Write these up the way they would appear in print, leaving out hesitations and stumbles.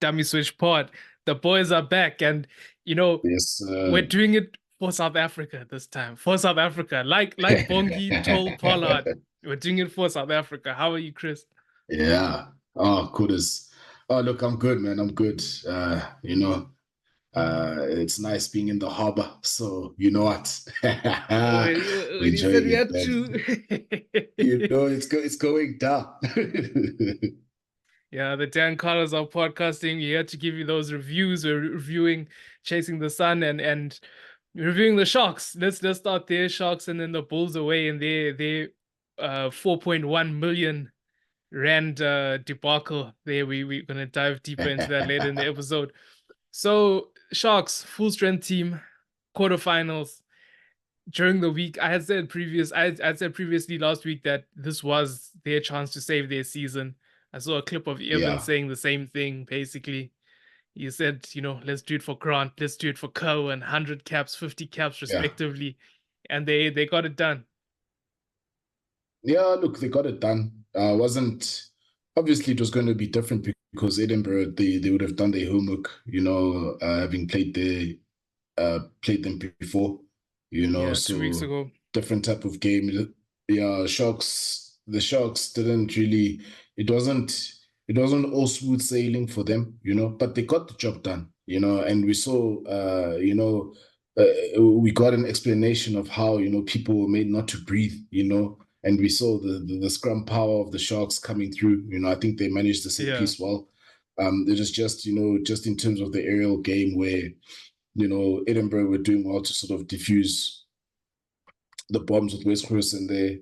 Dummy Switch Pod. The boys are back, and you know Yes. we're doing it for South Africa this time. For South Africa, like Bongi told Pollard, we're doing it for South Africa. How are you, Chris? Yeah. Oh, kudos. Oh, look, I'm good, man. I'm good. It's nice being in the harbor. So you know what? When We're you said enjoying we it, had man. to. It's going down. Yeah, the Dan Carlos are podcasting. We had to give you those reviews. We're reviewing Chasing the Sun and reviewing the Sharks. Let's start there, Sharks, and then the Bulls away and their 4.1 million rand debacle. There we're gonna dive deeper into that later in the episode. So Sharks, full strength team, quarterfinals. During the week, I had said previously last week that this was their chance to save their season. I saw a clip of Evan Yeah. saying the same thing. Basically, he said, let's do it for Grant, let's do it for Cohen, 100 caps, 50 caps, Yeah. respectively, and they got it done. Yeah, look, they got it done. Wasn't obviously it was going to be different because Edinburgh, they would have done their homework, having played them before, Yeah, 2 weeks so ago. different type of game. Yeah, the Sharks didn't really, it wasn't, it wasn't all smooth sailing for them, but they got the job done, and we saw, we got an explanation of how, people were made not to breathe, and we saw the scrum power of the Sharks coming through. I think they managed the set Yeah, piece well. It was just, just in terms of the aerial game where Edinburgh were doing well to sort of diffuse the bombs with West Coast in there,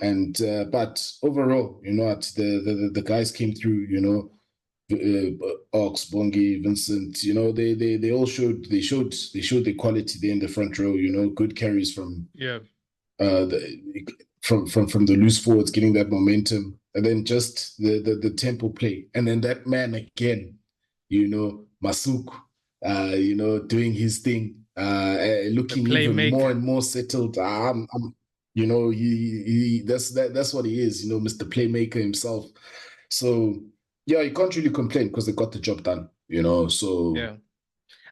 and but overall, the guys came through, Ox, Bongi, Vincent, they all showed their quality there in the front row, good carries from yeah. the from the loose forwards, getting that momentum, and then just the tempo play, and then that man again, Masuku, doing his thing, The looking even more playmaker. and more settled. That's what he is, Mr. Playmaker himself. So yeah, you can't really complain because they got the job done, so Yeah.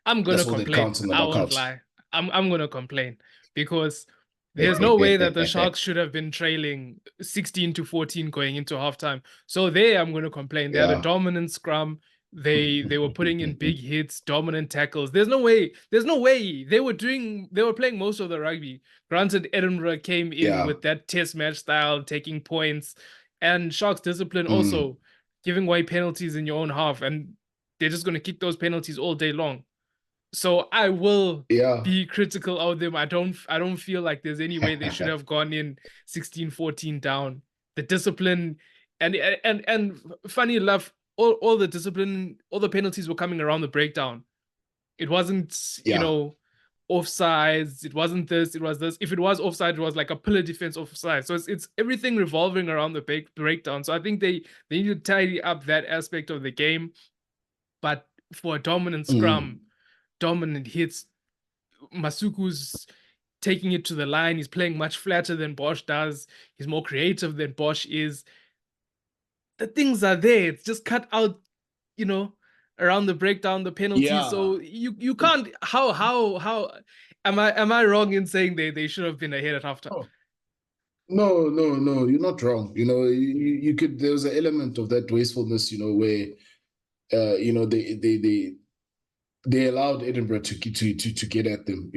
I'm gonna that's all that complain. counts in the I won't knockout. lie. I'm gonna complain because there's no way that the Sharks should have been trailing 16-14 going into halftime. So there, I'm gonna complain. They had a Yeah. dominant scrum. They were putting in big hits, dominant tackles. There's no way. There's no way they were playing most of the rugby. Granted, Edinburgh came in Yeah. with that test match style, taking points, and Sharks discipline Mm. also giving away penalties in your own half, and they're just gonna kick those penalties all day long. So I will Yeah. be critical of them. I don't feel like there's any way they should have gone in 16-14 down. The discipline and funny enough, all the discipline, all the penalties were coming around the breakdown. It wasn't, Yeah. offsides, it wasn't this, it was this. If it was offside, it was like a pillar defense offside. So it's everything revolving around the breakdown. So I think they need to tidy up that aspect of the game. But for a dominant scrum, Mm. dominant hits. Masuku's taking it to the line. He's playing much flatter than Bosch does. He's more creative than Bosch is. The things are there. It's just cut out, you know, around the breakdown, the penalties. Yeah. So you can't. How am I wrong in saying they should have been ahead at halftime? Oh, no, no, no, you're not wrong. You could, there was an element of that wastefulness, where, they allowed Edinburgh to get at them.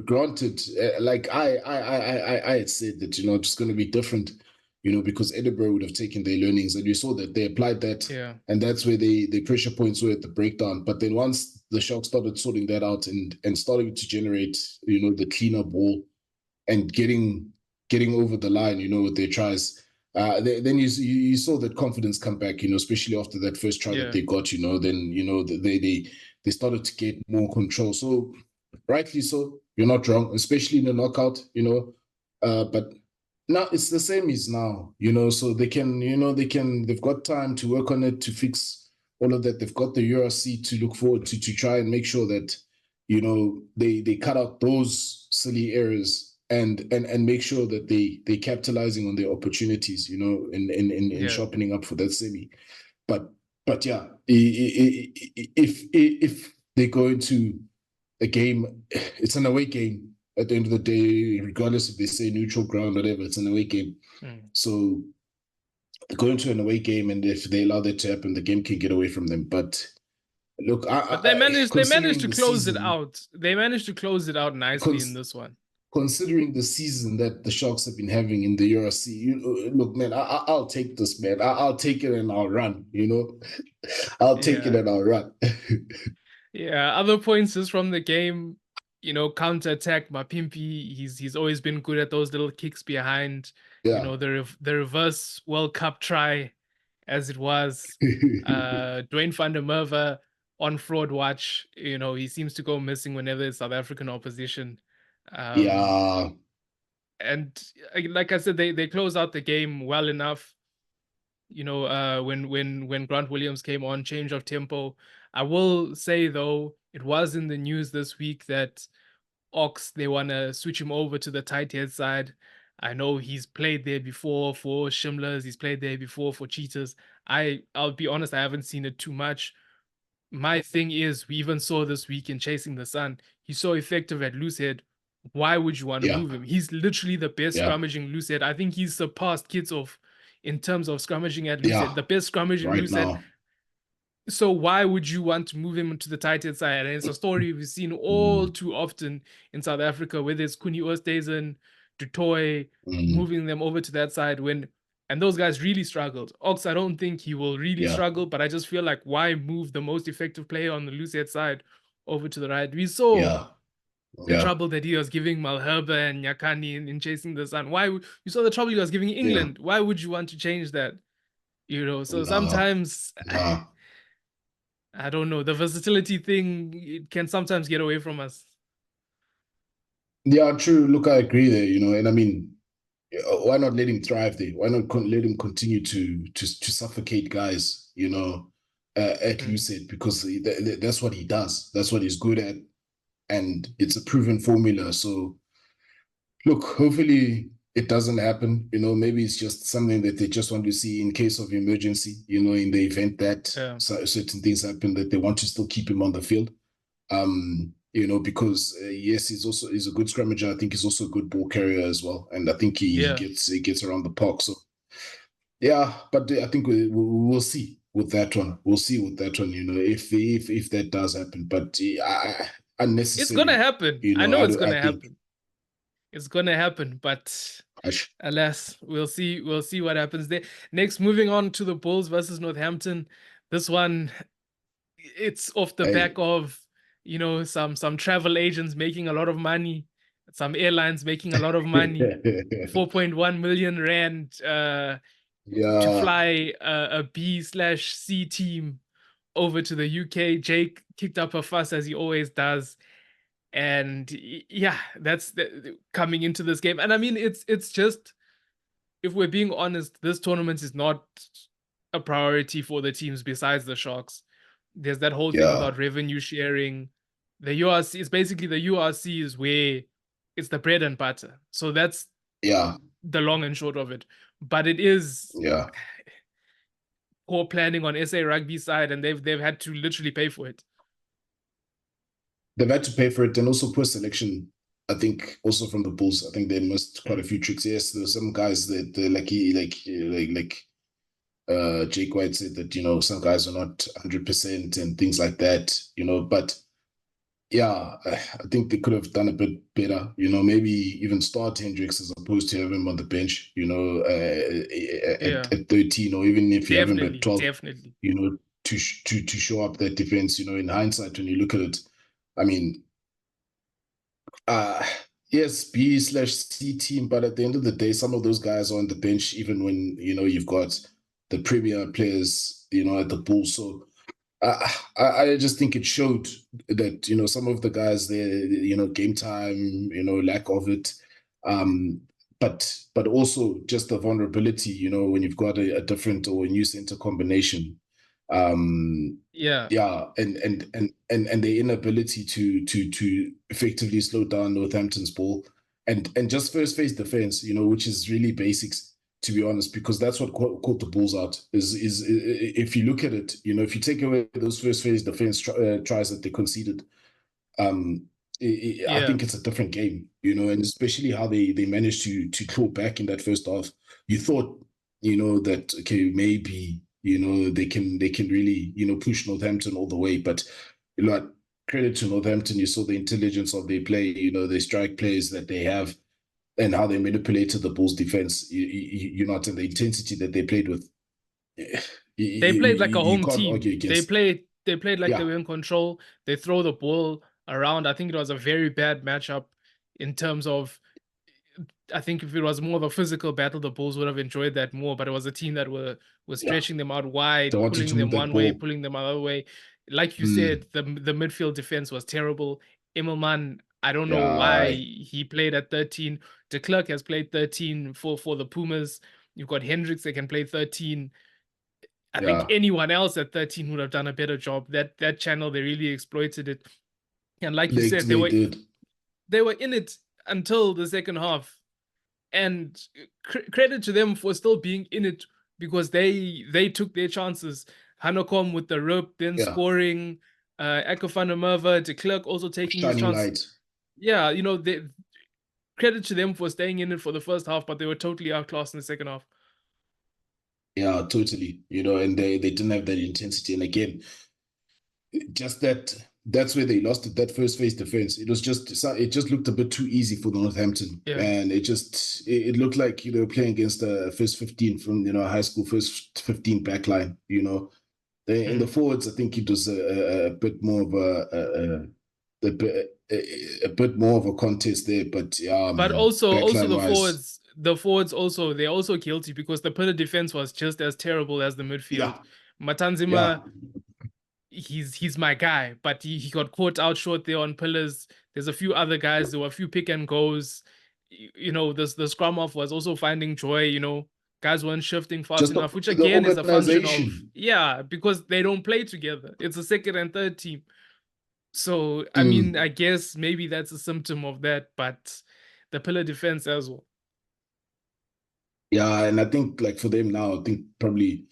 Granted, like I had said that it's going to be different, because Edinburgh would have taken their learnings, and you saw that they applied that, Yeah, and that's where the pressure points were at the breakdown. But then once the Sharks started sorting that out and starting to generate, the cleaner ball and getting over the line, with their tries. Then you saw that confidence come back, especially after that first try that yeah, they got, then they started to get more control. So rightly so, you're not wrong, especially in the knockout, but now it's the same as now, so they've got time to work on it, to fix all of that. They've got the URC to look forward to try and make sure that they cut out those silly errors and make sure that they capitalizing on their opportunities, in yeah, sharpening up for that semi. But but yeah, if they go into a game, it's an away game at the end of the day, regardless if they say neutral ground, whatever, it's an away game. So they go into an away game, and if they allow that to happen, the game can get away from them. But look, they managed to close it season, out. They managed to close it out nicely in this one. Considering the season that the Sharks have been having in the URC, look, man, I'll take this, man. I'll take it and I'll run. I'll take it and I'll run. Yeah, other points is from the game. Counter attack. Mapimpi, he's always been good at those little kicks behind. Yeah. The reverse World Cup try, as it was. Dwayne van der Merwe on fraud watch. He seems to go missing whenever it's South African opposition. Yeah. And like I said, they close out the game well enough. When Grant Williams came on, change of tempo. I will say though, it was in the news this week that Ox, they want to switch him over to the tight head side. I know he's played there before for Shimlers. He's played there before for Cheetahs. I'll be honest, I haven't seen it too much. My thing is, we even saw this week in Chasing the Sun. He's so effective at loose head. Why would you want to move him? He's literally the best scrummaging loose head. I think he's surpassed Kitsoff in terms of scrummaging at loose head. The best scrummaging loose head. So why would you want to move him to the tight head side? And it's a story we've seen all too often in South Africa, whether it's Kuni Oosthuizen, Dutoy, moving them over to that side and those guys really struggled. Ox, I don't think he will really struggle, but I just feel like why move the most effective player on the loose head side over to the right? We saw the trouble that he was giving Malherbe and Nyakani in Chasing the Sun. You saw the trouble he was giving England. Why would you want to change that? So sometimes I don't know. The versatility thing, it can sometimes get away from us. Yeah, true. Look, I agree there, and I mean, why not let him thrive there? Why not let him continue to suffocate guys, at loose head? Because that's what he does. That's what he's good at. And it's a proven formula. So, look, hopefully it doesn't happen. Maybe it's just something that they just want to see in case of emergency, in the event that certain things happen, that they want to still keep him on the field. Because yes, he's a good scrummager. I think he's also a good ball carrier as well. And I think he gets around the park. So, yeah, but I think we'll see with that one. We'll see with that one, if that does happen. But unnecessary. It's gonna happen. I know it's gonna happen. It's gonna happen, but alas, we'll see what happens there. Next, moving on to the Bulls versus Northampton. This one, it's off the back of some travel agents making a lot of money, some airlines making a lot of money. 4.1 million rand to fly a B/C team over to the UK. Jake kicked up a fuss as he always does, and that's coming into this game. And I mean, it's just, if we're being honest, this tournament is not a priority for the teams besides the Sharks. There's that whole thing about revenue sharing. The URC is basically, the URC is where it's the bread and butter. So that's the long and short of it. But it is poor planning on SA Rugby side, and they've had to literally pay for it. They've had to pay for it, and also poor selection. I think also from the Bulls. I think they missed quite a few tricks. Yes, there's some guys that Jake White said that some guys are not 100% and things like that. But yeah, I think they could have done a bit better. Maybe even start Hendricks as opposed to have him on the bench. At 13, or even if you have him at 12. Definitely. To show up that defense. In hindsight, when you look at it, I mean, yes, B/C team, but at the end of the day, some of those guys are on the bench, even when you've got the premier players, at the Bulls. So I just think it showed that some of the guys there, game time, lack of it, but also just the vulnerability, when you've got a different or a new center combination. And the inability to effectively slow down Northampton's ball and just first phase defense, which is really basics. to be honest, because that's what caught the Bulls out. Is if you look at it, if you take away those first phase defense tries that they conceded, I think it's a different game, and especially how they managed to claw back in that first half. You thought, that okay, maybe they can really push Northampton all the way, but credit to Northampton, you saw the intelligence of their play, the strike plays that they have, and how they manipulated the Bulls' defense. And the intensity that they played with. They played like a home team. They played like they were in control. They throw the ball around. I think it was a very bad matchup in terms of, I think if it was more of a physical battle, the Bulls would have enjoyed that more. But it was a team that was stretching them out wide, pulling them one way, pulling them another way. Like you said, the midfield defense was terrible. Immelman, I don't know why he played at 13. De Klerk has played 13 for the Pumas. You've got Hendricks that can play 13. I think anyone else at 13 would have done a better job. That channel, they really exploited it. And like you said, they were in it until the second half. And credit to them for still being in it, because they took their chances. Hanekom with the rope, then scoring. Ekofana De Klerk also taking his chance. Light. Yeah, credit to them for staying in it for the first half, but they were totally outclassed in the second half. Yeah, totally. And they didn't have that intensity. And again, just that's where they lost it, that first phase defense. It just looked a bit too easy for the Northampton. Yeah. And it looked like, playing against the first 15 from, high school first 15 backline, In the forwards, I think it was a bit more of a bit more of a contest there, but yeah. But also the forwards also, they're also guilty, because the pillar defense was just as terrible as the midfield. Yeah. Matanzima, he's my guy, but he got caught out short there on pillars. There's a few other guys. There were a few pick and goes. The scrum off was also finding joy. Guys weren't shifting fast enough, which again is a function of because they don't play together. It's a second and third team. So I mean, I guess maybe that's a symptom of that, but the pillar defense as well. Yeah, and I think like for them now, I think probably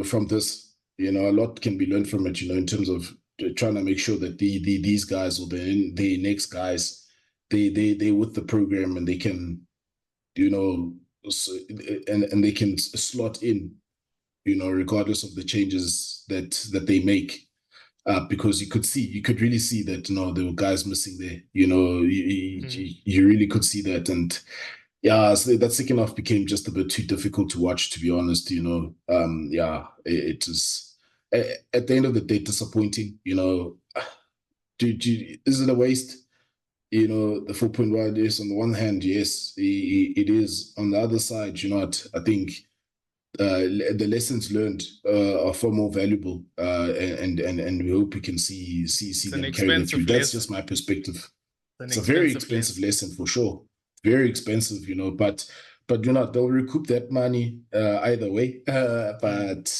from this, a lot can be learned from it, in terms of trying to make sure that these guys or the next guys, they with the program, and they can, and they can slot in, regardless of the changes that they make. Because you could really see that, there were guys missing there. You really could see that, and so that second half became just a bit too difficult to watch, to be honest. It was at the end of the day disappointing. Is it a waste? The 4.1 is, on the one hand, yes, it is. On the other side, I think the lessons learned are far more valuable, and we hope we can see them carry through. That's just my perspective. It's a very expensive lesson for sure. Very expensive, but they'll recoup that money either way. But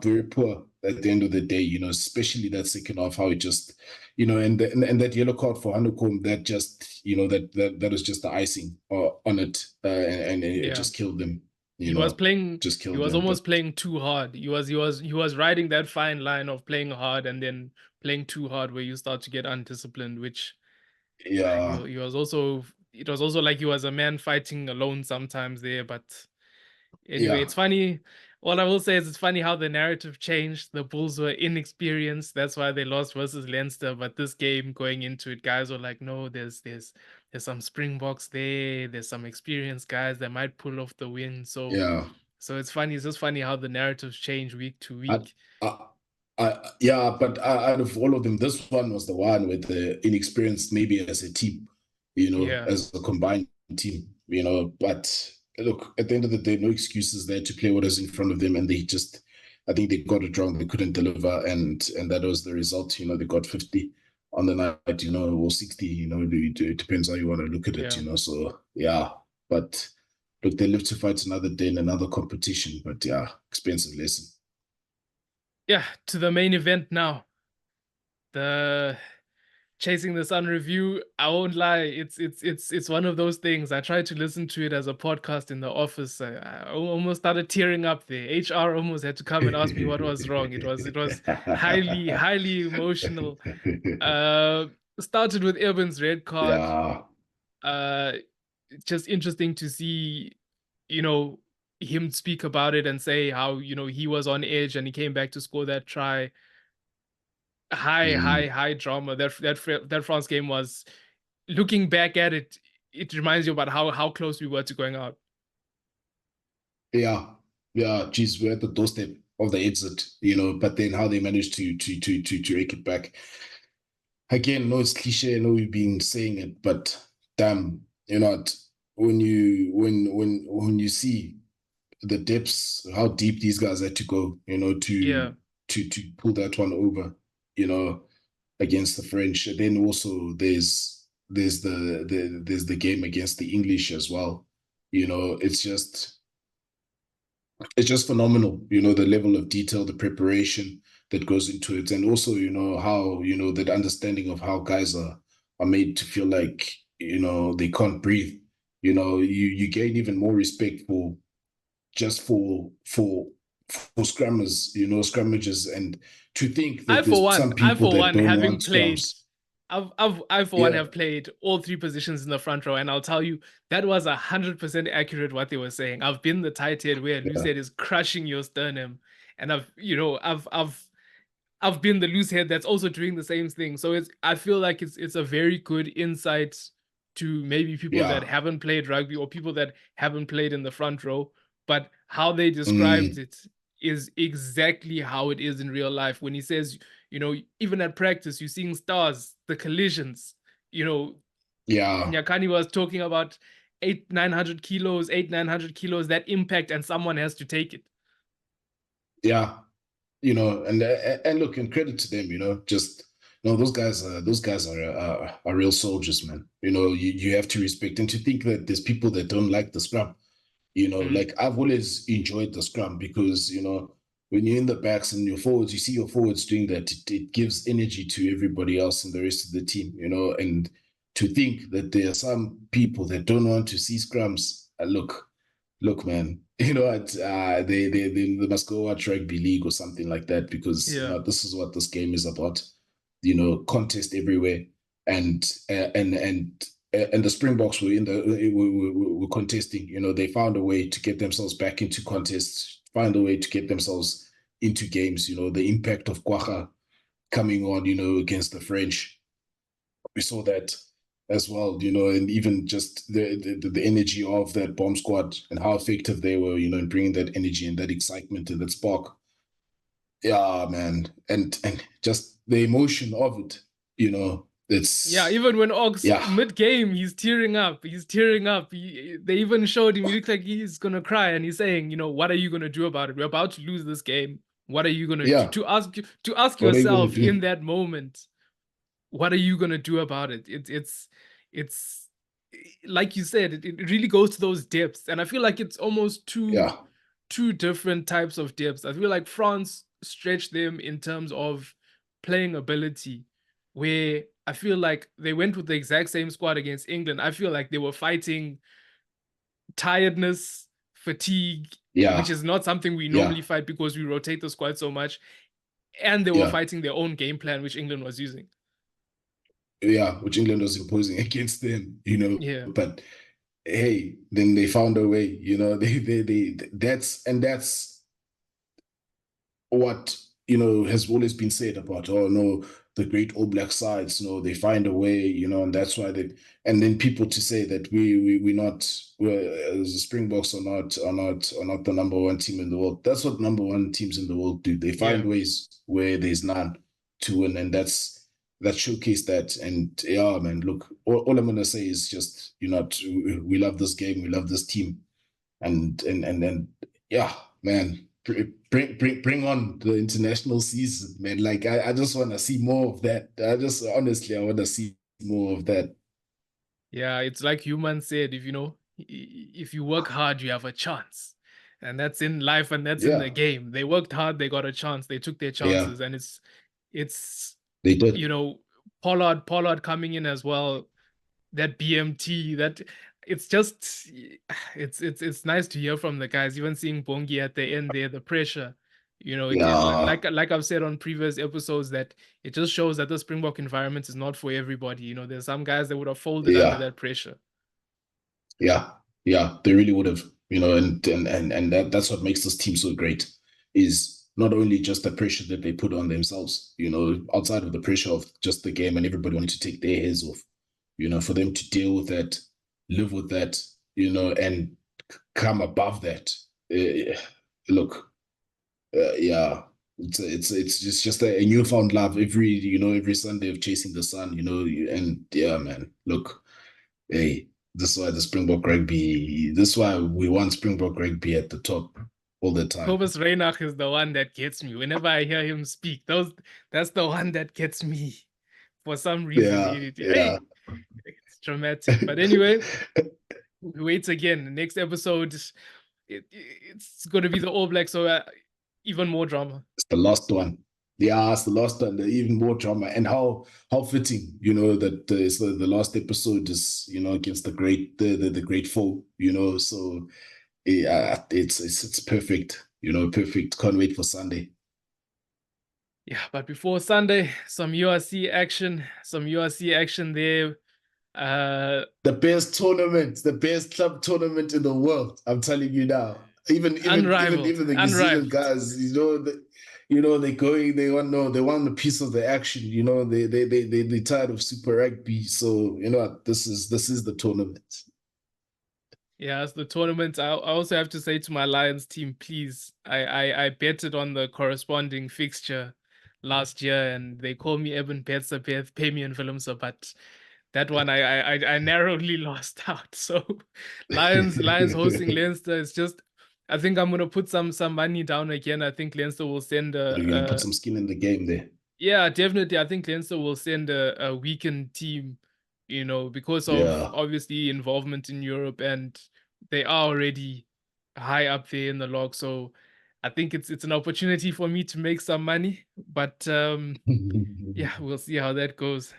very poor at the end of the day, especially that second half, how it just, and that yellow card for Hanekom, that just, that was just the icing on it, and it just killed them. He was almost playing too hard. He was riding that fine line of playing hard and then playing too hard, where you start to get undisciplined, which he was also. It was also like he was a man fighting alone sometimes there. But anyway, it's funny. All I will say is it's funny how the narrative changed. The Bulls were inexperienced. That's why they lost versus Leinster. But this game, going into it, guys were like, no, there's some Springboks there. There's some experienced guys that might pull off the win. So so it's funny. It's just funny how the narratives change week to week. But out of all of them, this one was the one with the inexperienced, maybe as a team. As a combined team, but look, at the end of the day, no excuses there to play what is in front of them. And I think they got it wrong. They couldn't deliver. And that was the result. They got 50 on the night, or 60, it depends how you want to look at it, so but look, they live to fight another day in another competition, but expensive lesson. To the main event now. The Chasing the Sun review, I won't lie, it's one of those things. I tried to listen to it as a podcast in the office. I almost started tearing up there. HR almost had to come and ask me what was wrong. It was highly emotional. Uh, Started with Urban's red card. Yeah. Uh, just interesting to see, you know, him speak about it and say how, he was on edge and he came back to score that try. Mm. High drama. That France game was. Looking back at it, it reminds you about how close we were to going out. Yeah. Yeah. Geez, we're at the doorstep of the exit, but then how they managed to rake it back. Again, no, it's cliche, I know we've been saying it, but damn, when you see the depths, how deep these guys had to go, Yeah. to pull that one over, against the French. And then also there's the game against the English as well. It's just phenomenal, the level of detail, the preparation that goes into it, and also, how, that understanding of how guys are made to feel like, they can't breathe. You gain even more respect for just for scrummages, and to think I that for there's one, some people that don't having want played, scrums. I for one Yeah, have played all three positions in the front row, and I'll tell you that was 100% accurate what they were saying. I've been the tight head where loose yeah, head is crushing your sternum, and I've been the loose head that's also doing the same thing. So I feel like it's a very good insight to maybe people that yeah. haven't played rugby or people that haven't played in the front row, but how they described Mm, it is exactly how it is in real life. When he says, even at practice, you're seeing stars, the collisions, you know, yeah, Nyakani was talking about 900 kilos, that impact, and someone has to take it. yeah. And look, and credit to them, just those guys are real soldiers, man. You have to respect, and to think that there's people that don't like the scrum. Mm, Like, I've always enjoyed the scrum because, when you're in the backs and your forwards, you see your forwards doing that, it gives energy to everybody else and the rest of the team, and to think that there are some people that don't want to see scrums. Look, man, they must go watch rugby league or something like that, because, yeah. this is what this game is about. Contest everywhere, and and the Springboks were contesting. They found a way to get themselves back into contests, find a way to get themselves into games. The impact of Kwacha coming on, against the French, we saw that as well. And even just the energy of that bomb squad and how effective they were, in bringing that energy and that excitement and that spark. Yeah, man, and just the emotion of it. Yeah, It's even when Ox yeah, mid game, he's tearing up. He's tearing up. They even showed him. He looks like he's gonna cry, and he's saying, "What are you gonna do about it? We're about to lose this game. What are you gonna do?" yeah. To ask What are you gonna yourself in do? that moment, what are you gonna do about it? It's like you said, it really goes to those depths, and I feel like it's almost two Yeah, two different types of depths. I feel like France stretched them in terms of playing ability, where I feel like they went with the exact same squad against England. I feel like they were fighting tiredness, fatigue, which yeah, is not something we yeah, normally fight because we rotate the squad so much, and they were yeah, fighting their own game plan, which England was using. yeah. Which England was imposing against them. Yeah. But hey, then they found a way. That's what, has always been said about, oh no, the great All Black sides, they find a way, and that's why and then people to say that we're not, the Springboks are not the number one team in the world. That's what number one teams in the world do. They Yeah. find ways where there's none to win, and that showcase that. And yeah, man, look, all I'm gonna say is just, we love this game, we love this team, and yeah, man, bring on the international season, man. Like, I just want to see more of that. I want to see more of that. Yeah, it's like human said, if you work hard, you have a chance. And that's in life and that's in the Yeah, game. They worked hard, they got a chance, they took their yeah, chances, and it's they you did. know Pollard coming in as well. That BMT, that it's just it's nice to hear from the guys. Even seeing Bongi at the end there, the pressure, Yeah, like I've said on previous episodes, that it just shows that the Springbok environment is not for everybody. There's some guys that would have folded under yeah, that pressure. yeah, yeah. They really would have, and that's what makes this team so great. Is not only just the pressure that they put on themselves, outside of the pressure of just the game and everybody wanting to take their heads off, for them to deal with that, live with that, and come above that. Look, yeah, it's just a newfound love every Sunday of chasing the sun, and yeah, man, look, hey, this is why the Springbok rugby, this is why we want Springbok rugby at the top all the time. Cobus Reinach is the one that gets me. Whenever I hear him speak, that's the one that gets me for some reason. Yeah, yeah. It's dramatic. But anyway, we wait again. The next episode, it's going to be the All Blacks, so even more drama. It's the last one. Yeah, it's the last one. Even more drama, and how fitting, that it's the last episode is, against the great foe, So yeah, it's perfect, perfect. Can't wait for Sunday. Yeah, but before Sunday, some URC action there. The best club tournament in the world. I'm telling you now. Even the New Zealand guys, they want a piece of the action. They're tired of Super Rugby. So this is the tournament. Yeah, it's the tournament. I also have to say to my Lions team, please. I betted on the corresponding fixture last year, and they call me Eben Betzer, pay me in Willemse, but that one I narrowly lost out. So Lions hosting Leinster is just, I think I'm gonna put some money down again. I think Leinster will send You're gonna put some skin in the game there. Yeah, definitely. I think Leinster will send a weakened team, because of obviously involvement in Europe, and they are already high up there in the log. So I think it's an opportunity for me to make some money. But yeah, we'll see how that goes.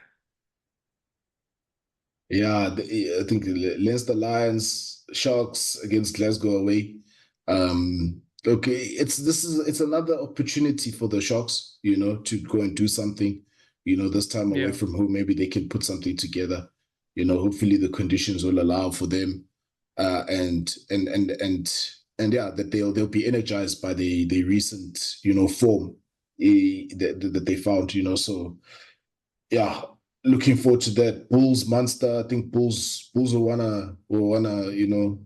Yeah, I think Leinster Lions, Sharks against Glasgow away. Okay, it's another opportunity for the Sharks, to go and do something, this time away from home. Maybe they can put something together. Hopefully the conditions will allow for them, and yeah, that they'll be energized by the recent form that they found. So yeah, looking forward to that. Bulls, Munster. I think Bulls will wanna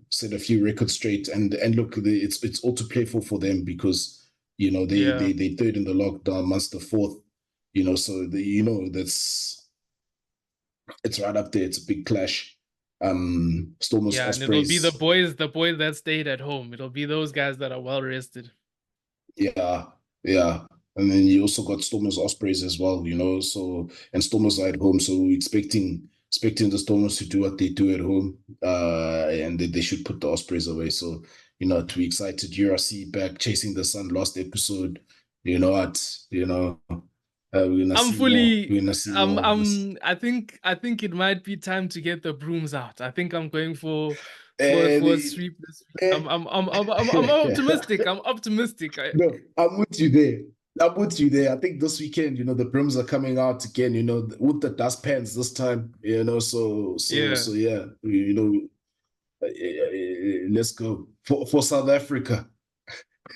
set a few records straight, and look, it's all to play for them, because they third in the lockdown, Munster fourth. So it's right up there. It's a big clash. Stormers, Ospreys. And it'll be the boys that stayed at home. It'll be those guys that are well rested. Yeah. And then you also got Stormers, Ospreys as well, so, and Stormers are at home. So we're expecting the Stormers to do what they do at home, and they should put the Ospreys away. So, to be excited. URC back, chasing the sun, last episode. We're gonna see more. I think it might be time to get the brooms out. I think I'm going for a sweep this week. I'm optimistic. I'm optimistic. No, I'm with you there. I think this weekend, the brooms are coming out again, with the dustpans this time, so yeah, let's go for South Africa.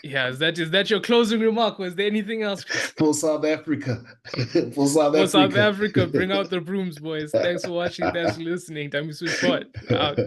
Yeah, is that your closing remark? Was there anything else? For South Africa. South Africa, bring out the brooms, boys. Thanks for watching. Thanks for listening. Time to switch forward. Out.